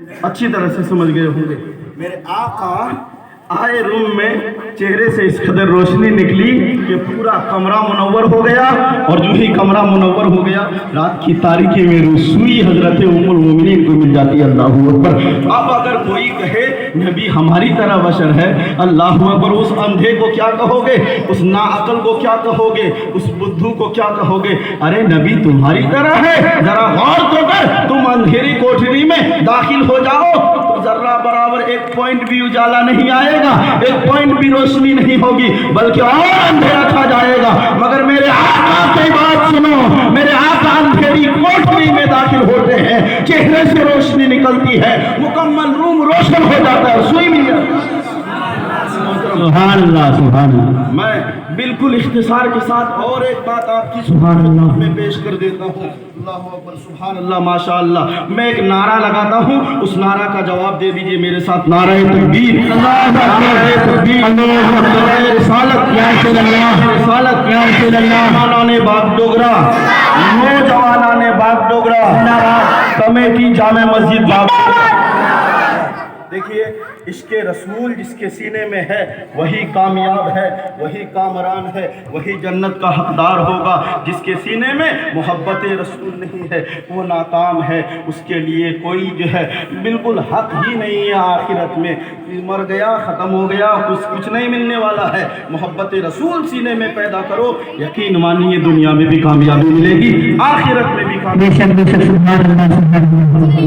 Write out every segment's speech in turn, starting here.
अच्छी तरह से समझ गए होंगे। मेरे आका आए रूम में, चेहरे से इस कदर रोशनी निकली कि पूरा कमरा मुनव्वर हो गया, और जो ही कमरा मुनव्वर हो गया, रात की तारीकी में रसूई हजरत उम्मुल मोमिनीन को मिल जाती है। अल्लाहु अकबर। अब अगर कोई कहे नबी हमारी तरह बशर है, अल्लाहु अकबर, उस अंधे को क्या कहोगे, उस नाअकल को क्या कहोगे, उस बुद्धू को क्या कहोगे? अरे नबी तुम्हारी तरह है, जरा गौर तो कर। तुम अंधेरी कोठरी में दाखिल हो जाओ तो जर्रा बराबर एक पॉइंट भी उजाला नहीं आएगा, एक पॉइंट भी रोशनी नहीं होगी, बल्कि और अंधेरा छा जाएगा। मगर मेरे आका की बात सुनो, मेरे आका अंधेरी कोठरी में दाखिल होते हैं, चेहरे से रोशनी निकलती है, मुकम्मल रूम रोशन हो जाता है, सुई मिल जाती है। सुभान अल्लाह, सुभान अल्लाह। मैं बिल्कुल इख्तिसार के साथ और एक बात आपकी सुभान अल्लाह में पेश कर देता हूँ। अल्लाहु अकबर, सुभान अल्लाह, माशा अल्लाह। मैं एक नारा लगाता हूँ, उस नारा का जवाब दे दीजिए मेरे साथ। नारे तकबीर, नारे तकबीर, नारे रिसालत, या रसूलल्लाह, रिसालत, या रसूलल्लाह। जवानाने बाग डोगरा, नौजवानाने बाग डोगरा, कमेटी जामे मस्जिद बाग। देखिए, इश्क़े रसूल जिसके सीने में है वही कामयाब है, वही कामरान है, वही जन्नत का हकदार होगा। जिसके सीने में मोहब्बत रसूल नहीं है वो नाकाम है, उसके लिए कोई जो है बिल्कुल हक ही नहीं है। आखिरत में मर गया, ख़त्म हो गया, कुछ नहीं मिलने वाला है। मोहब्बत रसूल सीने में पैदा करो, यकीन मानिए दुनिया में भी कामयाबी मिलेगी, आखिरत में भी कामयाबी।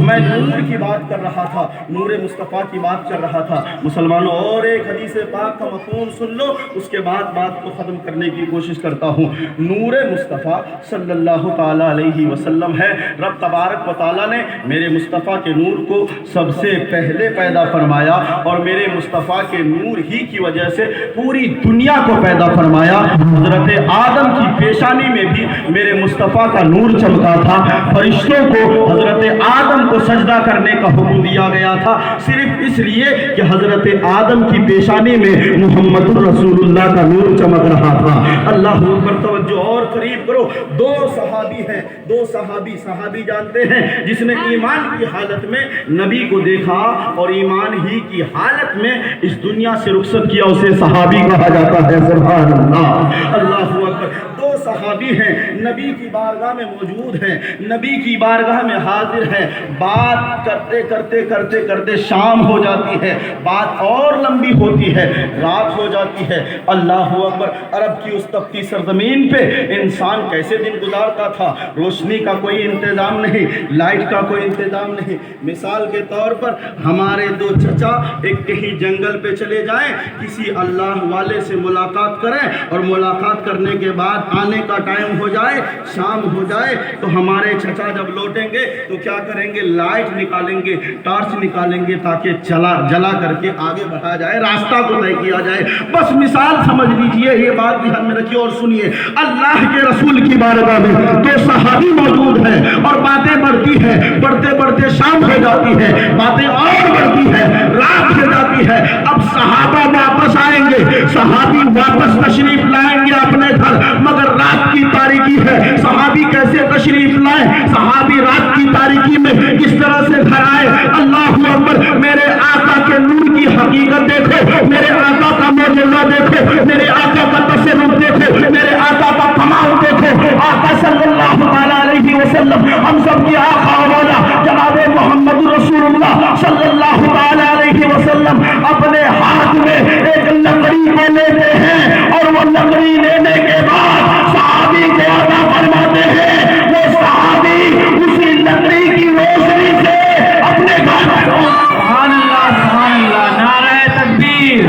मैं नूर की बात कर रहा था, नूर मुस्तफ़ा की बात कर रहा था मुसलमानों। और एक हदीस पाक का मफ़हूम सुन लो, उसके बाद बात को ख़त्म करने की कोशिश करता हूँ। नूर मुस्तफ़ा सल्लल्लाहु ताला अलैहि वसल्लम है। रब तबारक व तआला ने मेरे मुस्तफ़ा के नूर को सबसे पहले पैदा फरमाया, और मेरे मुस्तफ़ा के नूर ही की वजह से पूरी दुनिया को पैदा फरमाया। हज़रत आदम की पेशानी में भी मेरे मुस्तफ़ा का नूर चमका था। फरिश्तों को हज़रत आदम को सजदा करने का हुक्म दिया गया था, सिर्फ इसलिए कि हज़रत आदम की पेशानी में मुहम्मदुर रसूलुल्लाह का नूर चमक रहा था। अल्लाह अकबर, तवज्जो और करीब करो। दो सहाबी हैं, दो सहाबी जानते हैं जिसने ईमान की हालत में नबी को देखा और ईमान ही की हालत में इस दुनिया से रुखसत किया, उसे सहाबी कहा जाता है। सुभान अल्लाह, अल्लाहु अकबर। दो सहाबी हैं, नबी की बारगाह में मौजूद हैं, नबी की बारगाह में हाजिर हैं। बात करते करते करते करते शाम हो जाती है, बात और लंबी होती है, रात हो जाती है। अल्लाहु अकबर। अरब की उस तपती सरजमीन पे इंसान कैसे दिन गुजारता था? रोशनी का कोई इंतज़ाम नहीं, लाइट का कोई इंतज़ाम नहीं। मिसाल के तौर पर हमारे दो चचा एक कहीं जंगल पे चले जाएं, किसी अल्लाह वाले से मुलाकात करें, और मुलाकात करने के बाद आने का टाइम हो जाए, शाम हो जाए, तो हमारे चचा जब लौटेंगे तो क्या करेंगे? लाइट निकालेंगे, टॉर्च निकालेंगे, ताकि जला करके आगे बढ़ा जाए, रास्ता को तय किया जाए। बस मिसाल समझ लीजिए, ये बात ध्यान में रखिए और सुनिए। अल्लाह के रसूल की बारगाह में दो सहाबी मौजूद हैं, और बातें बढ़ती हैं, बढ़ते बढ़ते शाम हो जाती है, बातें और बढ़ती है, रात हो जाती है। अब सहाबा वापस आएंगे, सहाबी वापस तशरीफ लाएंगे अपने घर, मगर रात की तारीकी है। सहाबी कैसे तशरीफ लाए? सहाबी रात की तारीकी में किस तरह से घर आए? अल्लाहु अकबर। मेरे आका के नूर की हकीकत देखो, मेरे आका का मौजूदा देखो, मेरे आका का तसर्रुफ देखो, मेरे आका का कमाल देखो। आका सल्लल्लाहु अलैहि वसल्लम, हम सब की आका वाला जनाब मोहम्मद रसूलुल्लाह सल्लल्लाहु अलैहि वसल्लम अपने हाथ में एक लकड़ी को लेते हैं, और वो लकड़ी लेने के बाद सहाबी को अता फरमाते हैं। वो सहाबी उसी लकड़ी की रोशनी से अपने घर में सुभान अल्लाह, सुभान अल्लाह। नारे तकबीर,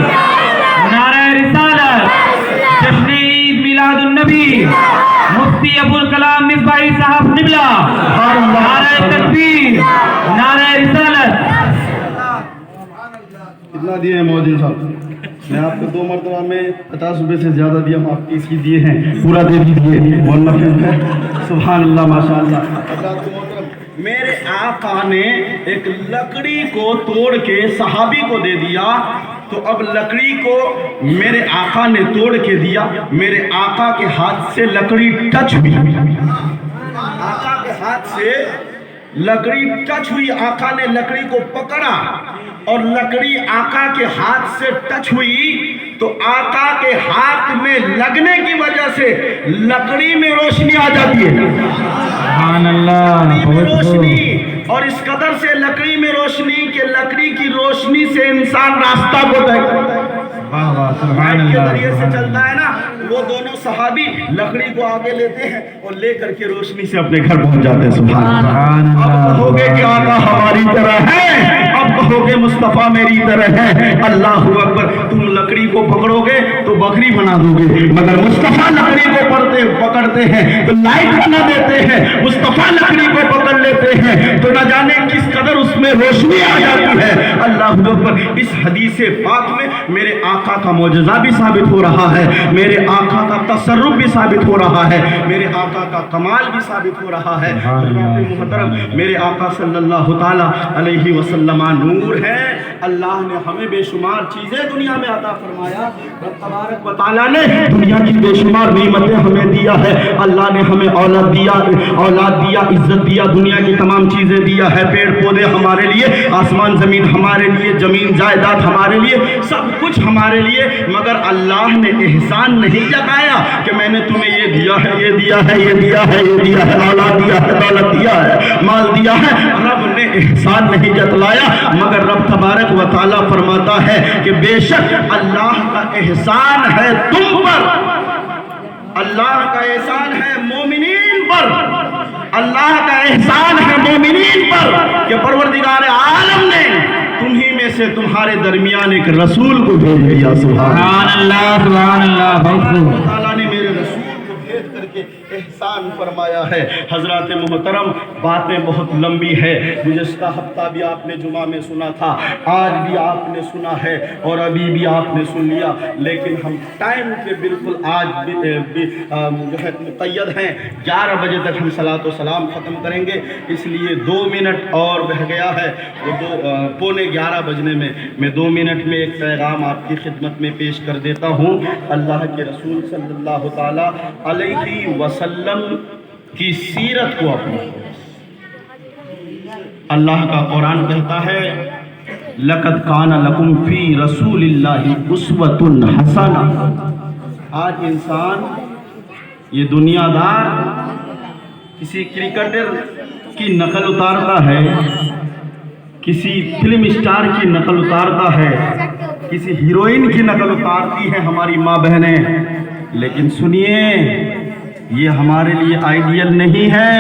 नारे रिसालत, जश्न ईद मिलादुन नबी, मुफ्ती अबुल कलाम मिसबाही साहब निबला। नारे तकबीर, नारे रिसालत। कितना दिए हैं मोहद्दीन साहब? मैं आपको 2 मरतबा में 50 रुपये से ज़्यादा दिया, हम आप 30 की दिए हैं, पूरा दे दीजिए। और सुभान अल्लाह, माशा अल्लाह। मेरे आका ने एक लकड़ी को तोड़ के सहाबी को दे दिया, तो अब लकड़ी को मेरे आका ने तोड़ के दिया, मेरे आका के हाथ से लकड़ी टच हुई, आका के हाथ से लकड़ी टच हुई, आका ने लकड़ी को पकड़ा और लकड़ी आका के हाथ से टच हुई तो आका के हाथ में लगने की वजह से लकड़ी में रोशनी आ जाती है। सुभान अल्लाह, लकड़ी में रोशनी, और इस कदर से लकड़ी में रोशनी कि लकड़ी की रोशनी से इंसान रास्ता को तय करता है। वाह वाह, सुभान लाइट के अल्लाह, जरिए से सुभान चलता है ना, वो दोनों सहाबी लकड़ी को आगे लेते हैं और लेकर के रोशनी से अपने घर पहुंच जाते हैं। सुभान अल्लाह। अब कहोगे कि आका हमारी तरह है, अब कहोगे मुस्तफा मेरी तरह है, अल्लाह अकबर। तुम लकड़ी को पकड़ोगे तो बकरी बना दोगे, मगर मुस्तफा लकड़ी को पकड़ते हैं तो लाइट बना देते हैं। मुस्तफा लकड़ी को पकड़ लेते हैं तो न जाने किस कदर उसमें रोशनी आ जाती है। अल्लाह अकबर। इस हदीस पाक में मेरे आका का मौजज़ा भी साबित हो रहा है, मेरे आका का तसर्रुफ भी साबित हो रहा है, मेरे आका का कमाल भी साबित हो रहा है। मुहतरम, मेरे आका सल्लल्लाहु ताला अलैहि वसल्लम नूर है। अल्लाह ने हमें बेशुमार चीज़ें दुनिया में अता फरमाया। रब तबारक व तआला ने दुनिया की बेशुमार नेमतें हमें दिया है। अल्लाह ने हमें औलाद दिया, इज्जत दिया, दुनिया की तमाम चीज़ें दिया है। पेड़ पौधे हमारे लिए, आसमान ज़मीन हमारे लिए, ज़मीन जायदाद हमारे लिए, सब कुछ हमारे लिए। मगर अल्लाह ने एहसान नहीं जताया कि मैंने तुम्हें ये दिया है, ये दिया है, ये दिया है, ये दिया है, औलाद दिया है, दौलत दिया है, माल दिया है। रब ने एहसान नहीं जतलाया, मगर रब तबारक व तआला फरमाता है कि बेशक अल्लाह का एहसान है तुम पर, अल्लाह का एहसान है मोमिनीन पर, अल्लाह का एहसान है मोमिनीन पर कि परवरदिगार आलम ने तुम्ही में से तुम्हारे दरमियान एक रसूल को भेज दिया। सुभान अल्लाह, सुभान अल्लाह, बहुत खूब। अल्लाह ताला ने मेरे रसूल को भेज करके एहसान फरमाया है। हजरत मोहतरम, बातें बहुत लंबी है, गुज़श्ता हफ्ता भी आपने जुमा में सुना था, आज भी आपने सुना है और अभी भी आपने सुन लिया, लेकिन हम टाइम के बिल्कुल आज भी जो है मुक़य्यद हैं। 11 बजे तक हम सलातो सलाम ख़त्म करेंगे, इसलिए 2 मिनट और बह गया है। वो 11:15 बजने में मैं 2 मिनट में एक पैगाम आपकी खिदमत में पेश कर देता हूँ। अल्लाह के रसूल सल्लल्लाहु ताला अलैहि वसल्लम की सीरत को अपना, अल्लाह का कुरान कहता है लक़द काना लकुम फी रसूलिल्लाहि उस्वतुन हसना। आज इंसान, ये दुनियादार किसी क्रिकेटर की नकल उतारता है, किसी फिल्म स्टार की नकल उतारता है, किसी हीरोइन की नकल उतारती है हमारी माँ बहनें, लेकिन सुनिए ये हमारे लिए आइडियल नहीं है।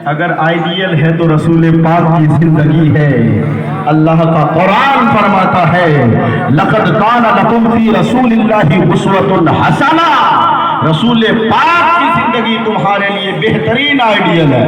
अगर आइडियल है तो रसूल पाक की जिंदगी है। अल्लाह का कुरान फरमाता है लक़द काना लकुम फी रसूलिल्लाहि उस्वतुन हसना। रसूल पाक की जिंदगी तुम्हारे लिए बेहतरीन आइडियल है।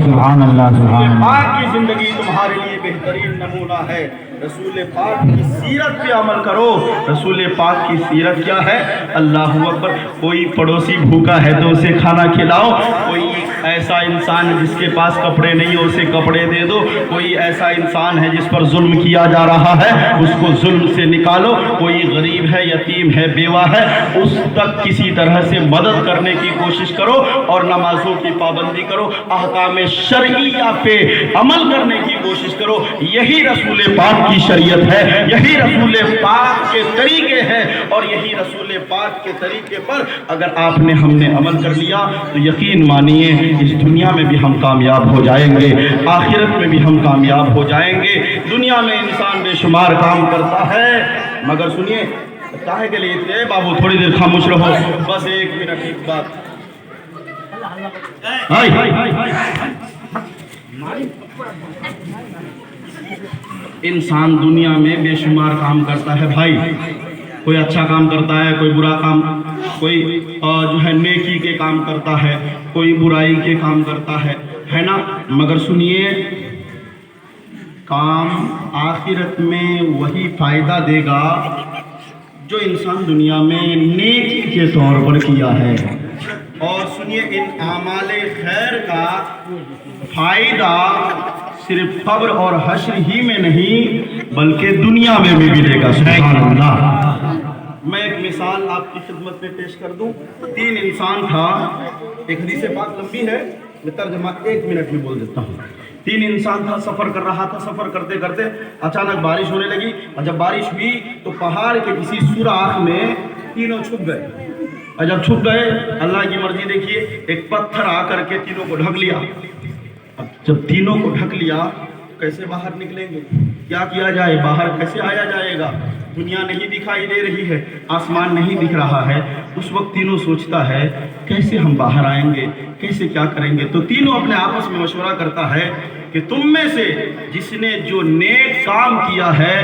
सुभान अल्लाह, सुभान अल्लाह। पाक की जिंदगी तुम्हारे लिए बेहतरीन नमूना है। रसूल पाक की सीरत पे अमल करो। रसूल पाक की सीरत क्या है? अल्लाह अकबर। कोई पड़ोसी भूखा है तो उसे खाना खिलाओ, कोई ऐसा इंसान है जिसके पास कपड़े नहीं हो उसे कपड़े दे दो, कोई ऐसा इंसान है जिस पर जुल्म किया जा रहा है उसको जुल्म से निकालो, कोई गरीब है, यतीम है, बेवा है, उस तक किसी तरह से मदद करने की कोशिश करो और नमाजों की पाबंदी करो, अहकाम शरइया पे अमल करने की कोशिश करो। यही रसूल पाक की शरीयत है, यही रसूल पाक के तरीके हैं और यही रसूल पाक के तरीके पर अगर आपने हमने अमल कर लिया तो यकीन मानिए इस दुनिया में भी हम कामयाब हो जाएंगे, आखिरत में भी हम कामयाब हो जाएंगे। दुनिया में इंसान बेशुमार काम करता है, मगर सुनिए काहे के लिए इतने बाबू थोड़ी देर खामोश रहो, बस 1 मिनट एक बात। इंसान दुनिया में बेशुमार काम करता है भाई, कोई अच्छा काम करता है, कोई बुरा काम, कोई जो है नेकी के काम करता है, कोई बुराई के काम करता है ना। मगर सुनिए काम आखिरत में वही फायदा देगा जो इंसान दुनिया में नेकी के तौर पर किया है। और सुनिए इन आमाले खैर का फायदा सिर्फ कब्र और हश्र ही में नहीं बल्कि दुनिया में भी मिलेगा। सुभान अल्लाह। मैं एक मिसाल आपकी खिदमत में पेश कर दूं। 3 इंसान था, एक हदीस पाक लंबी है, मैं तर्जुमा 1 मिनट में बोल देता हूँ। तीन इंसान था, सफ़र कर रहा था। सफ़र करते करते अचानक बारिश होने लगी और जब बारिश हुई तो पहाड़ के किसी सुराख में तीनों छुप गए। और जब छुप गए, अल्लाह की मर्जी देखिए, एक पत्थर आकर के तीनों को ढक लिया। अब जब तीनों को ढक लिया, कैसे बाहर निकलेंगे? क्या किया जाए? बाहर कैसे आया जाएगा? दुनिया नहीं दिखाई दे रही है, आसमान नहीं दिख रहा है। उस वक्त तीनों सोचता है कैसे हम बाहर आएंगे, कैसे क्या करेंगे। तो तीनों अपने आपस में मशवरा करता है कि तुम में से जिसने जो नेक काम किया है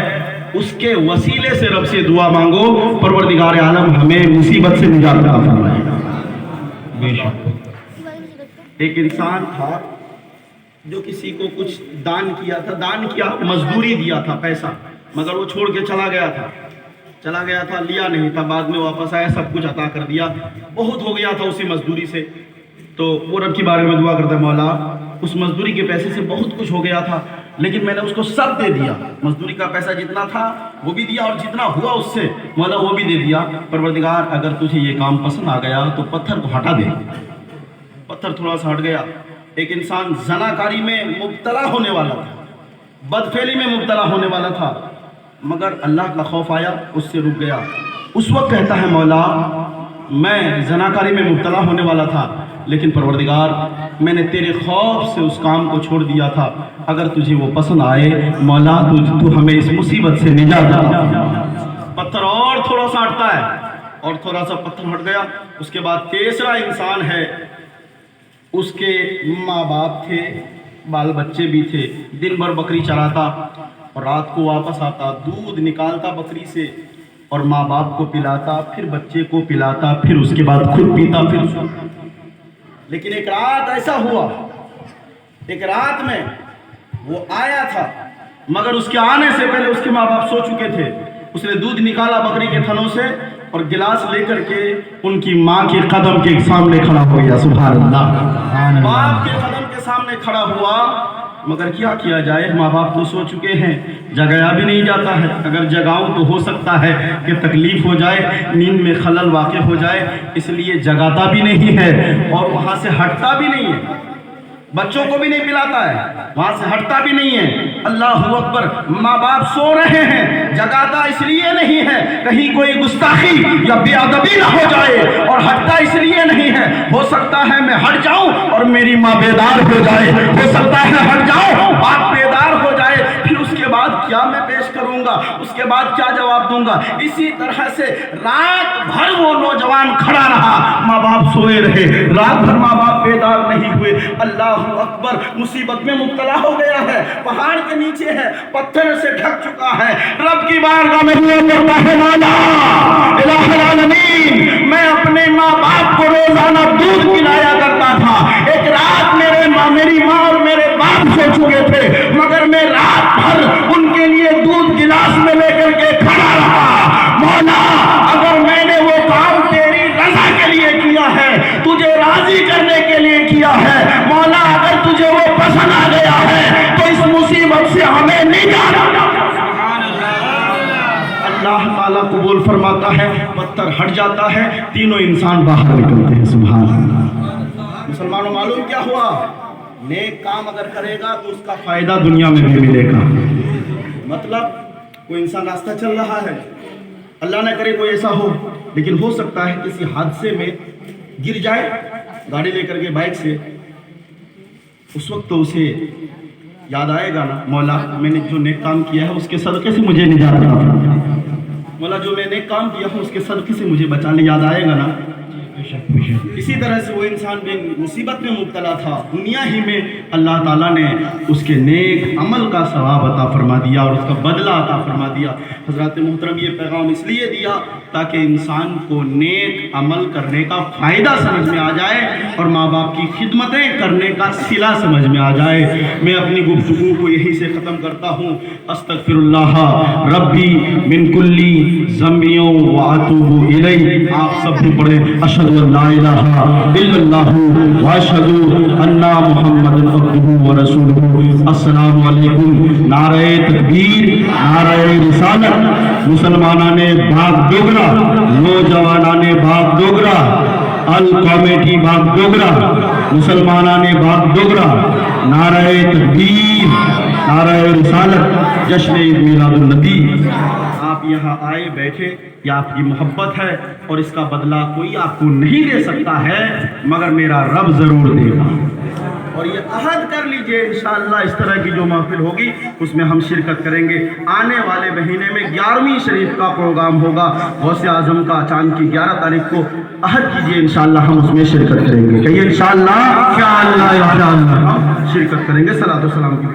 उसके वसीले से रब से दुआ मांगो, परवरदिगार आलम हमें मुसीबत से निजात अता फरमाएगा। बेशक एक इंसान था जो किसी को कुछ दान किया था, दान किया, मजदूरी दिया था पैसा, मगर वो छोड़ के चला गया था, लिया नहीं था। बाद में वापस आया, सब कुछ अता कर दिया, बहुत हो गया था उसी मजदूरी से। तो वो रब के बारे में दुआ करता है, मौला उस मजदूरी के पैसे से बहुत कुछ हो गया था, लेकिन मैंने उसको सब दे दिया। मजदूरी का पैसा जितना था वो भी दिया और जितना हुआ उससे मौला वो भी दे दिया। परवरदिगार अगर तुझे ये काम पसंद आ गया तो पत्थर को हटा दे। पत्थर थोड़ा सा हट गया। एक इंसान ज़नाकारी में मुब्तला होने वाला था, बदफेली में मुब्तला होने वाला था, मगर अल्लाह का खौफ आया, उससे रुक गया। उस वक्त कहता है मौला मैं ज़नाकारी में मुब्तला होने वाला था, लेकिन परवरदिगार मैंने तेरे खौफ से उस काम को छोड़ दिया था। अगर तुझे वो पसंद आए मौला तू हमें इस मुसीबत से निजात दे। पत्थर और थोड़ा सा हटता है और थोड़ा सा पत्थर हट गया। उसके बाद तीसरा इंसान है, उसके माँ बाप थे, बाल बच्चे भी थे। दिन भर बकरी चराता और रात को वापस आता, दूध निकालता बकरी से और माँ बाप को पिलाता, फिर बच्चे को पिलाता, फिर उसके बाद खुद पीता, फिर सोता। लेकिन एक रात ऐसा हुआ, एक रात में वो आया था, मगर उसके आने से पहले उसके माँ बाप सो चुके थे। उसने दूध निकाला बकरी के थनों से और गिलास लेकर के उनकी माँ के कदम के सामने खड़ा हो गया। सुभान अल्लाह। बाप के कदम के सामने खड़ा हुआ, मगर क्या किया जाए, माँ बाप तो सो चुके हैं, जगाया भी नहीं जाता है। अगर जगाऊं तो हो सकता है कि तकलीफ हो जाए, नींद में खलल वाक़ हो जाए, इसलिए जगाता भी नहीं है और वहाँ से हटता भी नहीं है। बच्चों को भी नहीं पिलाता है, वहाँ से हटता भी नहीं है। अल्लाह अकबर। माँ बाप सो रहे हैं, जगाता इसलिए नहीं है कहीं कोई गुस्ताखी या बेअदबी ना हो जाए, और हटता इसलिए नहीं है, हो सकता है मैं हट जाऊं और मेरी माँ बेदार हो जाए, हो सकता है हट जाऊं बाप बेदार हो जाए, फिर उसके बाद क्या मैं पेश करूंगा, उसके बाद क्या जवाब दूंगा। इसी तरह से रात भर वो नौजवान खड़ा रहा, माँ बाप सोए रहे, रात भर माँ बाप बेदार नहीं हुए। अल्लाह अकबर। मुसीबत में मुब्तला हो गया है, पहाड़ के नीचे है, पत्थर से ढक चुका है। रब की बारगाह में हुआ करता है मौला इलाहुल आलमीन, मैं अपने माँ बाप को रोजाना दूध पिलाया करता था। एक रात मेरी माँ और मेरे बाप सो चुके थे, मगर मैं रात भर उनके लिए दूध गिलास में लेकर के खड़ा रहा। मौला अगर मैंने वो काम तेरी रजा के लिए किया है, तुझे राजी करने के लिए किया है, मौला अगर तुझे वो पसंद आ गया है तो इस मुसीबत से हमें निजात। अल्लाह ताला कबूल फरमाता है, पत्थर हट जाता है, तीनों इंसान बाहर निकलते हैं। सुभान अल्लाह। मुसलमानों मालूम क्या हुआ, नेक काम अगर करेगा तो उसका फायदा दुनिया में भी मिलेगा। मतलब कोई इंसान रास्ता चल रहा है, अल्लाह न करे कोई ऐसा हो, लेकिन हो सकता है किसी हादसे में गिर जाए गाड़ी लेकर के बाइक से, उस वक्त तो उसे याद आएगा ना, मौला मैंने जो नेक काम किया है उसके सदक़े से मुझे निजात दे, मौला जो मैंने काम किया है उसके सदक़े से मुझे बचाने, याद आएगा ना। इसी तरह से वो इंसान भी मुसीबत में मुब्तला था, दुनिया ही में अल्लाह ताला ने उसके नेक अमल का सवाब अता फरमा दिया और उसका बदला अता फरमा दिया। हज़रत मोहतरम ये पैगाम इसलिए दिया ताकि इंसान को नेक अमल करने का फ़ायदा समझ में आ जाए और माँ बाप की खिदमतें करने का सिला समझ में आ जाए। मैं अपनी गुफ्तगू को यहीं से ख़त्म करता हूँ। अस्तग़फिरुल्लाह रब्बी मिन कुल्ली ज़म्बियों व अतूबु इलैहि। आप सब भी पढ़े अशहदु अल्ला इलाहा इल्लल्लाहु व अशहदु अन्ना मुहम्मदन अब्दुहु व रसूलुहु। अस्सलामु अलैकुम। नारे तकबीर, नारे रिसालत। मुसलमाना ने भाग डोगरा, नौजवाना ने भाग डोगरा, अल कमेटी भाग डोगरा, मुसलमाना ने भाग डोगरा। नारे तकबीर, नारे रिसालत, जश्न ईद मिलादुन नबी। आप यहाँ आए बैठे, ये आपकी मोहब्बत है और इसका बदला कोई आपको नहीं दे सकता है मगर मेरा रब जरूर देगा। और ये अहद कर लीजिए इंशाअल्लाह इस तरह की जो महफिल होगी उसमें हम शिरकत करेंगे। आने वाले महीने में 11वीं शरीफ का प्रोग्राम होगा, गौसे आजम का चांद की 11 तारीख को। अहद कीजिए इंशाअल्लाह हम उसमें शिरकत करेंगे। कहिए इंशाअल्लाह, इंशाअल्लाह, इंशाअल्लाह हम शिरकत करेंगे। सलातो सलाम की